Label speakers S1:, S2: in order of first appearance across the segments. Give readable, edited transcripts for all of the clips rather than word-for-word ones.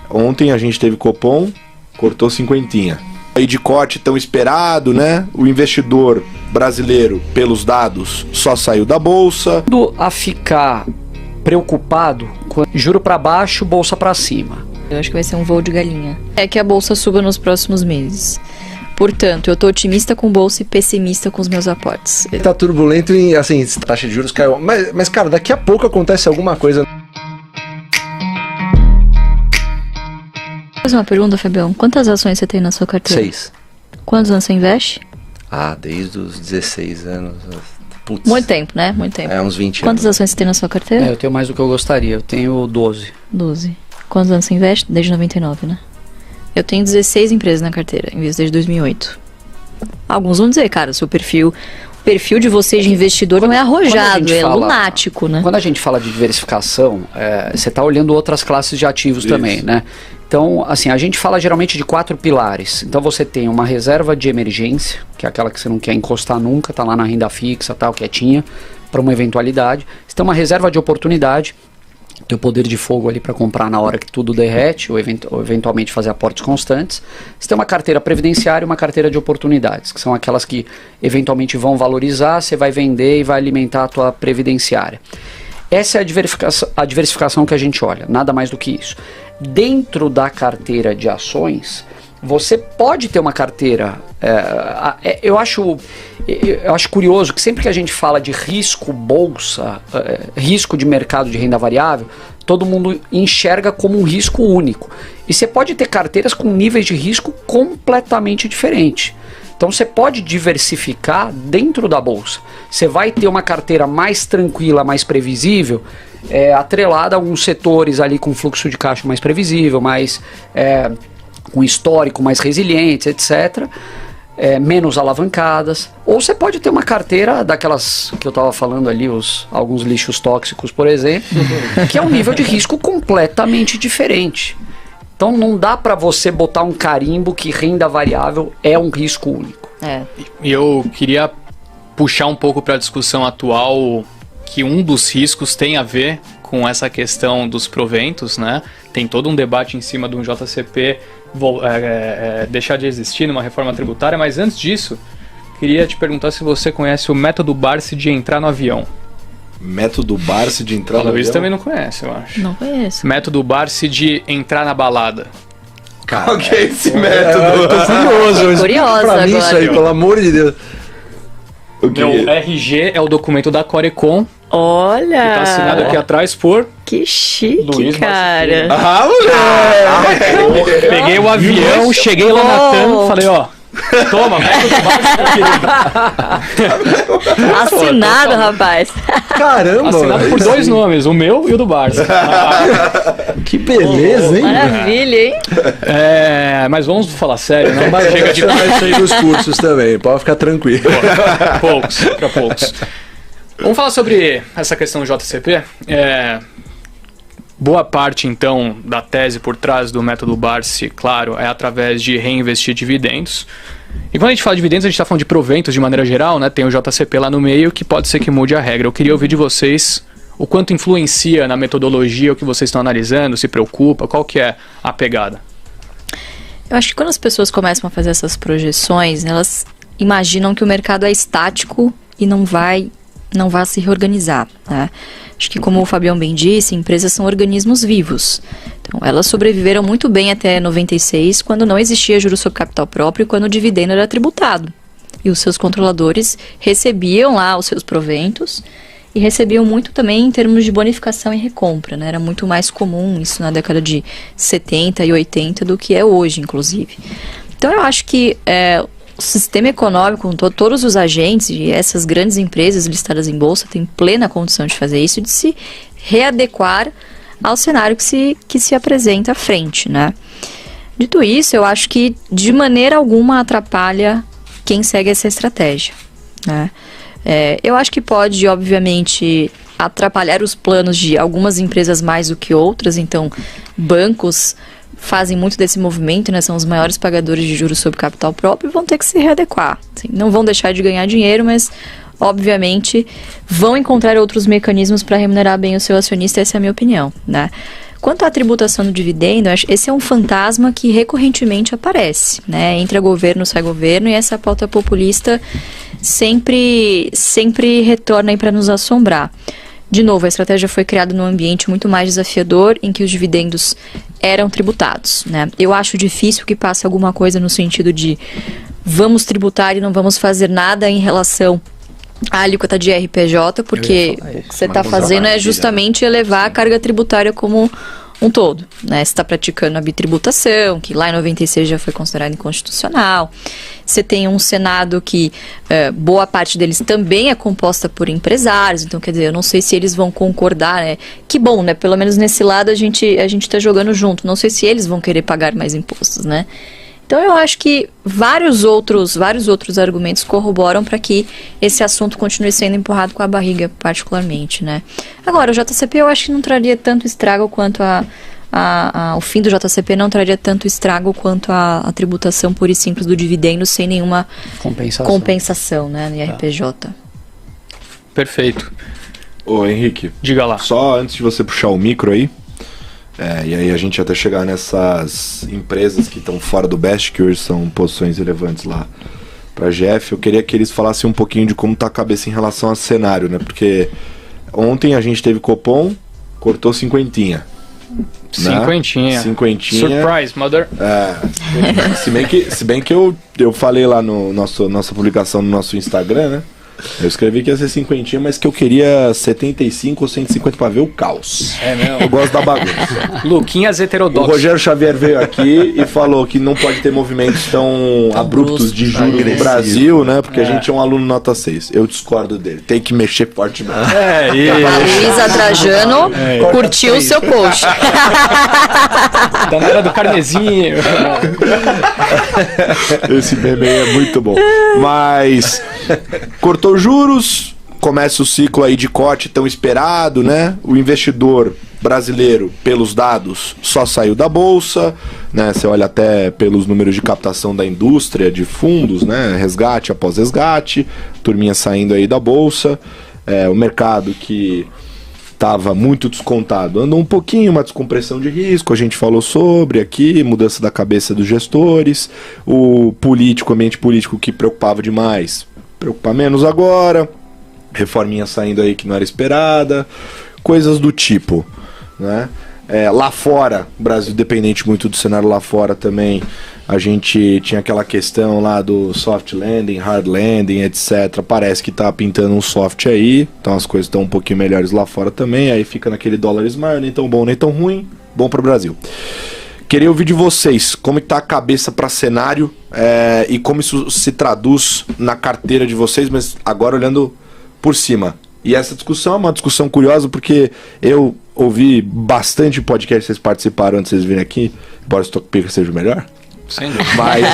S1: Ontem a gente teve Copom, cortou 50. Aí de corte tão esperado, né? O investidor brasileiro, pelos dados, só saiu da bolsa.
S2: A ficar preocupado com juro para baixo, bolsa para cima.
S3: Eu acho que vai ser um voo de galinha. É que a bolsa suba nos próximos meses. Portanto, eu tô otimista com bolsa e pessimista com os meus aportes.
S4: Tá turbulento e, assim, taxa de juros caiu. Mas, cara, daqui a pouco acontece alguma coisa.
S3: Mais uma pergunta, Fabião. Quantas ações você tem na sua carteira?
S4: 6.
S3: Quantos anos você investe?
S4: Desde os 16 anos. Putz.
S3: Muito tempo, né? Muito tempo.
S4: Uns 20
S3: Quantas
S4: anos.
S3: ações você tem na sua carteira?
S2: Eu tenho mais do que eu gostaria. Eu tenho 12.
S3: 12. Quantos anos você investe? Desde 99, né? Eu tenho 16 empresas na carteira, invisto desde 2008. Alguns vão dizer, cara, o perfil de vocês de investidor não é arrojado, é lunático, né?
S2: Quando a gente fala de diversificação, você está olhando outras classes de ativos também, né? Então, assim, a gente fala geralmente de 4 pilares. Então você tem uma reserva de emergência, que é aquela que você não quer encostar nunca, tá lá na renda fixa, tal, quietinha, para uma eventualidade. Você tem uma reserva de oportunidade, teu poder de fogo ali para comprar na hora que tudo derrete, ou eventualmente fazer aportes constantes. Você tem uma carteira previdenciária e uma carteira de oportunidades, que são aquelas que eventualmente vão valorizar, você vai vender e vai alimentar a tua previdenciária. Essa é a diversificação que a gente olha, nada mais do que isso. Dentro da carteira de ações, você pode ter uma carteira... Eu acho curioso que sempre que a gente fala de risco bolsa, risco de mercado de renda variável, todo mundo enxerga como um risco único. E você pode ter carteiras com níveis de risco completamente diferentes. Então você pode diversificar dentro da bolsa. Você vai ter uma carteira mais tranquila, mais previsível, atrelada a alguns setores ali com fluxo de caixa mais previsível, mais com histórico mais resilientes, etc. Menos alavancadas. Ou você pode ter uma carteira daquelas que eu estava falando ali, alguns lixos tóxicos, por exemplo, que é um nível de risco completamente diferente. Então não dá para você botar um carimbo que renda variável é um risco único.
S5: E eu queria puxar um pouco para a discussão atual, que um dos riscos tem a ver com essa questão dos proventos, né? Tem todo um debate em cima de um JCP deixar de existir numa reforma tributária, mas antes disso, queria te perguntar se você conhece o método Barsi de entrar no avião.
S1: Método Barsi de entrar no avião?
S5: O Luiz também não conhece, eu acho.
S3: Não conheço.
S5: Método Barsi de entrar na balada.
S1: Qual que é esse método?
S4: Eu tô curioso.
S3: Curiosa
S4: pra mim
S3: agora.
S4: isso aí, pelo amor de Deus.
S5: Meu RG é o documento da Corecon.
S3: Olha!
S5: Que tá assinado aqui atrás por...
S3: Que chique,
S5: Luiz
S3: cara.
S5: moleque! Peguei o avião, cheguei lá na TAM, falei, ó... Toma,
S3: Assinado, rapaz.
S4: Caramba!
S5: Assinado por 2 nomes, o meu e o do Barça.
S4: Que beleza, hein?
S3: Maravilha, hein?
S5: Mas vamos falar sério, né?
S4: Mas
S5: Chega de
S4: vai sair dos cursos também, pode ficar tranquilo.
S5: para poucos. Vamos falar sobre essa questão do JCP. Boa parte, então, da tese por trás do método Barsi, claro, é através de reinvestir dividendos. E quando a gente fala de dividendos, a gente está falando de proventos de maneira geral, né? Tem o JCP lá no meio, que pode ser que mude a regra. Eu queria ouvir de vocês o quanto influencia na metodologia o que vocês estão analisando, se preocupa, qual que é a pegada?
S3: Eu acho que quando as pessoas começam a fazer essas projeções, elas imaginam que o mercado é estático e não vai se reorganizar, né? Acho que, como o Fabião bem disse, empresas são organismos vivos. Então, elas sobreviveram muito bem até 96, quando não existia juros sobre capital próprio e quando o dividendo era tributado. E os seus controladores recebiam lá os seus proventos e recebiam muito também em termos de bonificação e recompra, né? Era muito mais comum isso na década de 70 e 80 do que é hoje, inclusive. Então, eu acho que o sistema econômico, todos os agentes e essas grandes empresas listadas em bolsa têm plena condição de fazer isso, de se readequar ao cenário que se apresenta à frente, né? Dito isso, eu acho que de maneira alguma atrapalha quem segue essa estratégia, né? Eu acho que pode, obviamente, atrapalhar os planos de algumas empresas mais do que outras. Então, bancos fazem muito desse movimento, né? São os maiores pagadores de juros sobre capital próprio e vão ter que se readequar. Assim, não vão deixar de ganhar dinheiro, mas obviamente vão encontrar outros mecanismos para remunerar bem o seu acionista. Essa é a minha opinião, né? Quanto à tributação do dividendo, esse é um fantasma que recorrentemente aparece, né? Entra governo, sai governo, e essa pauta populista sempre retorna aí para nos assombrar. De novo, a estratégia foi criada num ambiente muito mais desafiador, em que os dividendos eram tributados, né? Eu acho difícil que passe alguma coisa no sentido de vamos tributar e não vamos fazer nada em relação à alíquota de RPJ, porque o que você está fazendo é justamente elevar a carga tributária como um todo, né? Você está praticando a bitributação, que lá em 96 já foi considerada inconstitucional. Você tem um Senado que boa parte deles também é composta por empresários, então quer dizer, eu não sei se eles vão concordar, né? Que bom, né? Pelo menos nesse lado a gente está jogando junto. Não sei se eles vão querer pagar mais impostos, né? Então eu acho que vários outros argumentos corroboram para que esse assunto continue sendo empurrado com a barriga, particularmente, né? Agora, o JCP eu acho que não traria tanto estrago quanto o fim do JCP não traria tanto estrago quanto a tributação pura e simples do dividendo sem nenhuma compensação, né, no IRPJ.
S5: Perfeito.
S1: Ô, Henrique.
S5: Diga lá.
S1: Só antes de você puxar o micro aí, e aí a gente até chegar nessas empresas que estão fora do BEST, que hoje são posições relevantes lá para a GF, eu queria que eles falassem um pouquinho de como está a cabeça em relação ao cenário, né? Porque ontem a gente teve Copom, cortou cinquentinha.
S5: Cinquentinha. Surprise, mother.
S1: Se bem que eu falei lá no nossa publicação no nosso Instagram, né? Eu escrevi que ia ser 50, mas que eu queria 75 ou 150 pra ver o caos.
S5: É mesmo?
S1: Eu gosto da bagunça.
S5: Luquinhas heterodoxo.
S1: O Rogério Xavier veio aqui e falou que não pode ter movimentos tão abruptos de juros no Brasil, né? Porque a gente é um aluno nota 6. Eu discordo dele. Tem que mexer fortemente.
S3: Luísa Trajano curtiu o seu post.
S5: Da era do carnezinho.
S1: Esse meme é muito bom. Mas cortou juros, começa o ciclo aí de corte tão esperado, né? O investidor brasileiro, pelos dados, só saiu da bolsa, né? Você olha até pelos números de captação da indústria, de fundos, né? Resgate após resgate, turminha saindo aí da bolsa, o mercado que estava muito descontado, andou um pouquinho, uma descompressão de risco, a gente falou sobre aqui, mudança da cabeça dos gestores, o ambiente político que preocupava demais, preocupa menos agora, reforminha saindo aí que não era esperada, coisas do tipo, né? Lá fora, Brasil dependente muito do cenário lá fora também, a gente tinha aquela questão lá do soft landing, hard landing, etc. Parece que tá pintando um soft aí, então as coisas estão um pouquinho melhores lá fora também, aí fica naquele dólar smile, nem tão bom nem tão ruim, bom para o Brasil. Queria ouvir de vocês como está a cabeça para cenário e como isso se traduz na carteira de vocês, mas agora olhando por cima. E essa discussão é uma discussão curiosa porque eu ouvi bastante podcast que vocês participaram antes de vocês virem aqui, embora o Stock Picker seja o melhor.
S5: Sem dúvida.
S1: Mas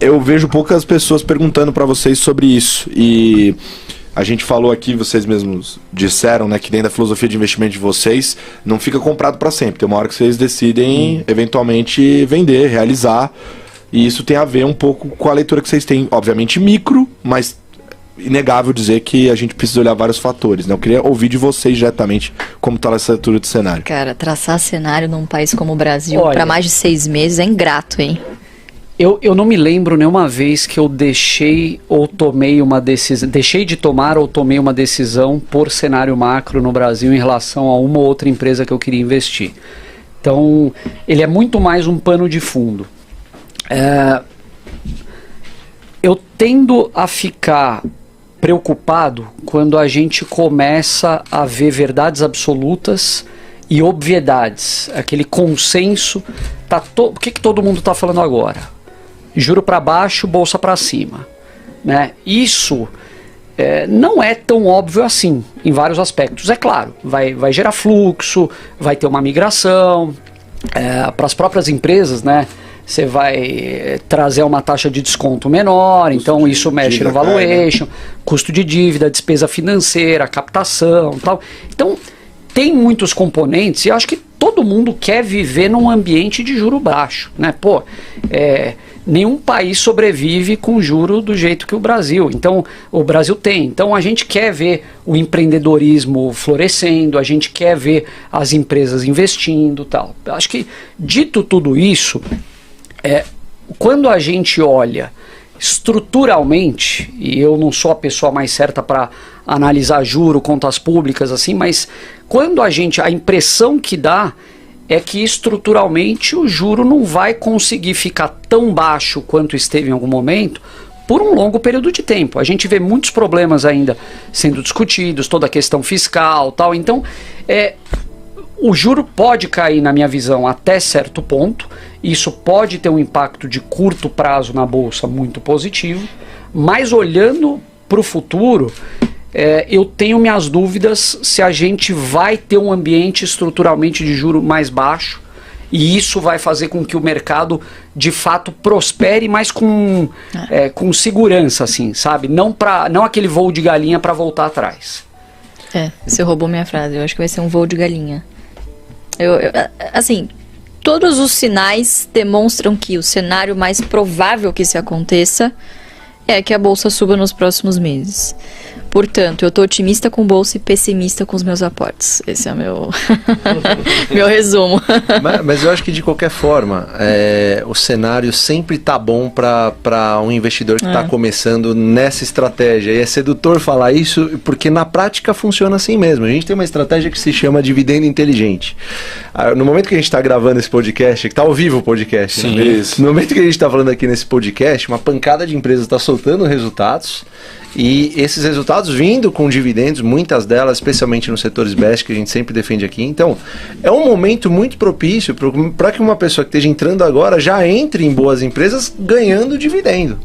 S1: eu vejo poucas pessoas perguntando para vocês sobre isso. E a gente falou aqui, vocês mesmos disseram, né, que dentro da filosofia de investimento de vocês, não fica comprado para sempre. Tem uma hora que vocês decidem eventualmente vender, realizar. E isso tem a ver um pouco com a leitura que vocês têm, obviamente micro, mas inegável dizer que a gente precisa olhar vários fatores, né? Eu queria ouvir de vocês diretamente como está essa leitura de cenário.
S3: Cara, traçar cenário num país como o Brasil para mais de 6 meses é ingrato, hein?
S2: Eu não me lembro nenhuma vez que eu deixei ou tomei uma decisão, deixei de tomar ou tomei uma decisão por cenário macro no Brasil em relação a uma ou outra empresa que eu queria investir. Então, ele é muito mais um pano de fundo. Eu tendo a ficar preocupado quando a gente começa a ver verdades absolutas e obviedades, aquele consenso. O que todo mundo está falando agora? Juro para baixo, bolsa para cima, né? Isso não é tão óbvio assim, em vários aspectos. É claro, vai gerar fluxo, vai ter uma migração para as próprias empresas, né? Você vai trazer uma taxa de desconto menor, então isso mexe no valuation, custo de dívida, despesa financeira, captação, tal. Então tem muitos componentes e acho que todo mundo quer viver num ambiente de juro baixo, né? nenhum país sobrevive com juro do jeito que o Brasil. Então, o Brasil tem. Então, a gente quer ver o empreendedorismo florescendo, a gente quer ver as empresas investindo, tal. Acho que, dito tudo isso, quando a gente olha estruturalmente, e eu não sou a pessoa mais certa para analisar juro, contas públicas, assim, mas quando a impressão que dá é que estruturalmente o juro não vai conseguir ficar tão baixo quanto esteve em algum momento por um longo período de tempo. A gente vê muitos problemas ainda sendo discutidos, toda a questão fiscal, tal. Então, o juro pode cair, na minha visão, até certo ponto. Isso pode ter um impacto de curto prazo na bolsa muito positivo, mas olhando para o futuro, eu tenho minhas dúvidas se a gente vai ter um ambiente estruturalmente de juro mais baixo, e isso vai fazer com que o mercado de fato prospere, mas com segurança, assim, sabe? Não aquele voo de galinha para voltar atrás.
S3: Você roubou minha frase. Eu acho que vai ser um voo de galinha. Assim, todos os sinais demonstram que o cenário mais provável que isso aconteça é que a bolsa suba nos próximos meses. Portanto, eu estou otimista com bolsa e pessimista com os meus aportes. Esse é o meu, meu resumo.
S4: Mas eu acho que, de qualquer forma, o cenário sempre tá bom para um investidor que está começando nessa estratégia. E é sedutor falar isso, porque na prática funciona assim mesmo. A gente tem uma estratégia que se chama dividendo inteligente. No momento que a gente está gravando esse podcast, que está ao vivo o podcast,
S1: sim,
S4: né? No momento que a gente está falando aqui nesse podcast, uma pancada de empresas está soltando resultados. E esses resultados vindo com dividendos, muitas delas, especialmente nos setores best, que a gente sempre defende aqui. Então, é um momento muito propício para que uma pessoa que esteja entrando agora já entre em boas empresas ganhando dividendo.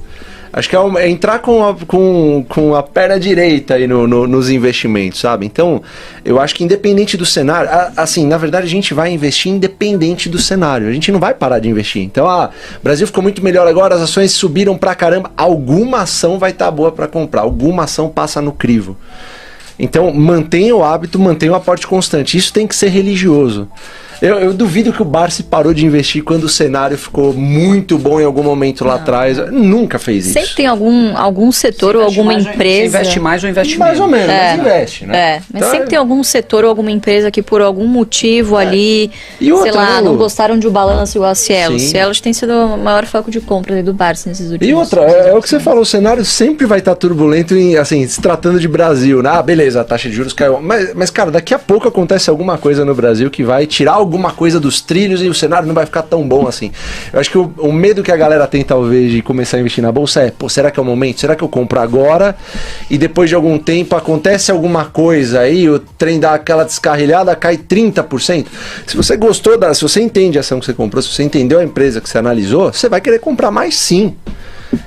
S4: Acho que é entrar com a perna direita aí nos investimentos, sabe? Então, eu acho que independente do cenário, assim, na verdade a gente vai investir independente do cenário. A gente não vai parar de investir. Então, o Brasil ficou muito melhor agora, as ações subiram pra caramba. Alguma ação vai estar boa para comprar, alguma ação passa no crivo. Então, mantenha o hábito, mantenha o aporte constante. Isso tem que ser religioso. Eu duvido que o Barsi parou de investir quando o cenário ficou muito bom em algum momento lá atrás. Nunca fez isso.
S3: Sempre tem algum setor ou alguma empresa...
S2: Investe mais ou investe
S4: mais
S2: menos.
S4: ou menos, mas investe, né?
S3: Mas então, sempre tem algum setor ou alguma empresa que por algum motivo ali,
S4: e outra,
S3: sei lá, não gostaram de um balanço igual a Cielo.
S4: Sim.
S3: Cielo tem sido o maior foco de compra do Barsi nesses últimos anos.
S4: E outra, é o que você falou, o cenário sempre vai estar turbulento, assim, se tratando de Brasil, né? Beleza, a taxa de juros caiu. Mas, cara, daqui a pouco acontece alguma coisa no Brasil que vai tirar alguma coisa dos trilhos e o cenário não vai ficar tão bom assim. Eu acho que o medo que a galera tem, talvez, de começar a investir na bolsa será que é o momento? Será que eu compro agora e depois de algum tempo acontece alguma coisa aí, o trem dá aquela descarrilhada, cai 30%? Se você gostou se você entende a ação que você comprou, se você entendeu a empresa que você analisou, você vai querer comprar mais, sim.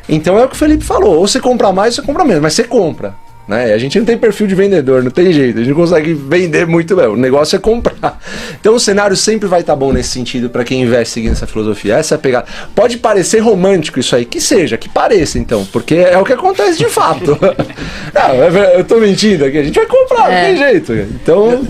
S4: Então é o que o Felipe falou, ou você compra mais ou você compra menos, mas você compra. Né? A gente não tem perfil de vendedor, não tem jeito, a gente não consegue vender muito bem, o negócio é comprar. Então o cenário sempre vai estar bom nesse sentido para quem investe seguindo essa filosofia. Essa é a pegada. Pode parecer romântico isso aí, que seja, que pareça então, porque é o que acontece de fato. Não, eu tô mentindo aqui, a gente vai comprar, não tem jeito. Então